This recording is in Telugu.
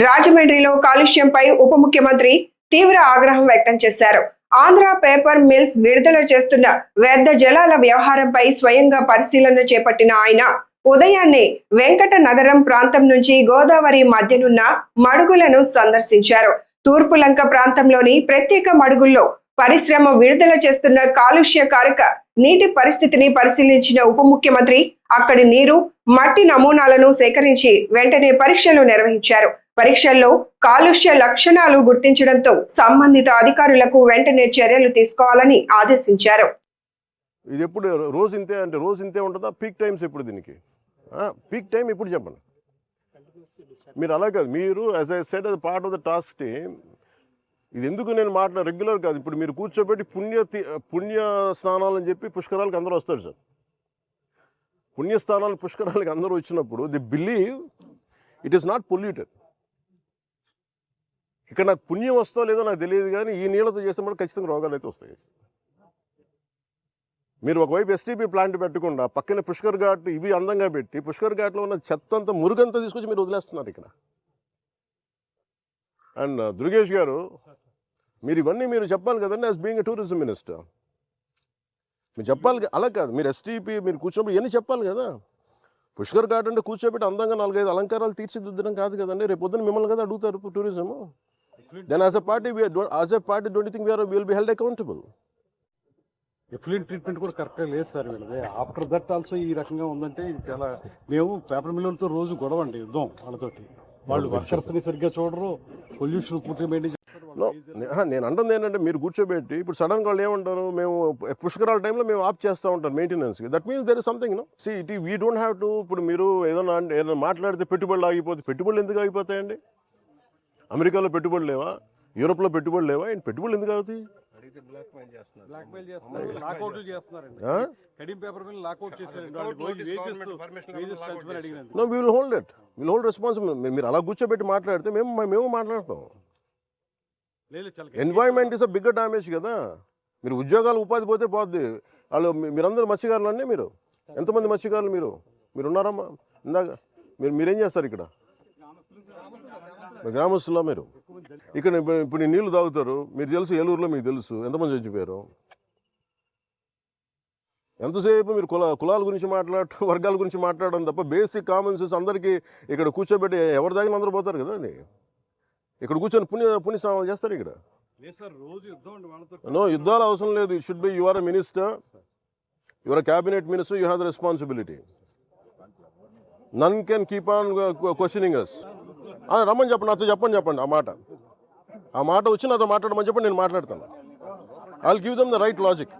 రాజమండ్రిలో కాలుష్యంపై ఉప ముఖ్యమంత్రి తీవ్ర ఆగ్రహం వ్యక్తం చేశారు. ఆంధ్ర పేపర్ మిల్స్ విడుదల చేస్తున్న వ్యర్థ జలాల వ్యవహారంపై స్వయంగా పరిశీలన చేపట్టిన ఆయన ఉదయాన్నే వెంకట నగరం ప్రాంతం నుంచి గోదావరి మధ్యనున్న మడుగులను సందర్శించారు. తూర్పులంక ప్రాంతంలోని ప్రత్యేక మడుగుల్లో పరిశ్రమ విడుదల చేస్తున్న కాలుష్యకారక నీటి పరిస్థితిని పరిశీలించిన ఉప ముఖ్యమంత్రి అక్కడి నీరు, మట్టి నమూనాలను సేకరించి వెంటనే పరీక్షలు నిర్వహించారు. పరీక్షల్లో కాలుష్య లక్షణాలు గుర్తించడంతో సంబంధిత అధికారులకు వెంటనే చర్యలు తీసుకోవాలని ఆదేశించారు. ఇది ఎప్పుడు రోజు ఇంతే అంటే రోజు ఇంతే ఉంటుందా? పీక్ టైమ్స్ ఎప్పుడు దీనికి? పీక్ టైం ఇప్పుడు చెప్పండి. మీరు అలా కాదు, మీరు యాజ్ ఐ సెడ్ అది part of the task team. ఇది ఎందుకు నేను రెగ్యులర్ కాదు. ఇప్పుడు మీరు కూర్చోబెట్టి పుణ్య స్నానాలు అని చెప్పి పుష్కరాలకు అందరూ వస్తారు సార్. పుణ్యస్థానాలు పుష్కరాలకు అందరూ వచ్చినప్పుడు the believe it is not polluted. ఇక్కడ నాకు పుణ్యం వస్తో లేదో నాకు తెలియదు, కానీ ఈ నీళ్ళతో చేస్తే మనకు ఖచ్చితంగా రోగాలు అయితే వస్తాయి. మీరు ఒకవైపు ఎస్టీపీ ప్లాంట్ పెట్టకుండా పక్కన పుష్కర్ ఘాట్ ఇవి అందంగా పెట్టి పుష్కర్ ఘాట్లో ఉన్న చెత్త అంతా మురుగంతా తీసుకొచ్చి మీరు వదిలేస్తున్నారు ఇక్కడ. అండ్ దుర్గేష్ గారు, మీరు ఇవన్నీ మీరు చెప్పాలి కదండి as being a tourism minister. మీరు చెప్పాలి, అలా కాదు. మీరు ఎస్టీపీ మీరు కూర్చున్నప్పుడు ఇవన్నీ చెప్పాలి కదా. పుష్కర్ ఘాట్ అంటే కూర్చోబెట్టి అందంగా 4-5 అలంకారాలు తీర్చిదిద్దడం కాదు కదండి. రేపు పొద్దున మిమ్మల్ని కదా అడుగుతారు tourism. Then as a party don't you think we will be held accountable? Effluent treatment కూడా కరెక్ట్గా లేదు సార్ వీళ్ళది. ఆఫ్టర్ దట్ ఆల్సో ఈ రకంగా ఉందంటే ఇది చాలా. మేము పేపర్ మిల్లులతో రోజు గొడవ అండి, యుద్ధం వాళ్ళతోటి. వాళ్ళు వర్కర్స్ని సరిగ్గా చూడరు, పొల్యూషన్ పూర్తిగా మెయింటైన్ చేస్తారు. నేను అంటుంది ఏంటంటే మీరు కూర్చోబెట్టి ఇప్పుడు సడన్గా వాళ్ళు ఏమంటారు, మేము పుష్కరాల టైంలో మేము ఆఫ్ చేస్తూ ఉంటాం మెయింటెనెన్స్కి. That means there is something we don't have to. ఇప్పుడు మీరు ఏదైనా మాట్లాడితే పెట్టుబడులు ఆగిపోతే, పెట్టుబడులు ఎందుకు ఆగిపోతాయండి? అమెరికాలో పెట్టుబడులు లేవా? యూరోప్లో పెట్టుబడులు లేవా? పెట్టుబడులు ఎందుకు అవుతాయి? No, we will hold it. We will hold responsibility. మీరు అలా కూర్చోబెట్టి మాట్లాడితే మేము మాట్లాడతాం. Environment is a bigger damage కదా. మీరు ఉద్యోగాలు ఉపాధి పోతే పోద్ది. వాళ్ళు మీరందరూ మత్స్యకారులు అండి. మీరు ఎంతమంది మత్స్యకారులు మీరు ఉన్నారమ్మా? ఇందాక మీరేం చేస్తారు ఇక్కడ? గ్రామస్తులా మీరు? ఇక్కడ ఇప్పుడు నీళ్లు తాగుతారు. మీరు తెలుసు, ఏలూరులో మీకు తెలుసు ఎంతమంది చచ్చిపోయారు. ఎంతసేపు మీరు కులాల గురించి మాట్లాడటం, వర్గాల గురించి మాట్లాడడం తప్ప బేసిక్ కామన్ సెన్స్ అందరికీ ఇక్కడ కూర్చోబెట్టి ఎవరి దగ్గర అందరూ పోతారు కదా అని. ఇక్కడ కూర్చొని పుణ్య స్నానాలు చేస్తారు ఇక్కడ. నో, యుద్ధాలు అవసరం లేదు. It should be you are a minister, you are a cabinet minister, you have the responsibility. None can keep on questioning us. రమ్మని చెప్పండి, నాతో చెప్పండి ఆ మాట వచ్చి నాతో మాట్లాడమని చెప్పండి, నేను మాట్లాడతాను. I will give them the right logic.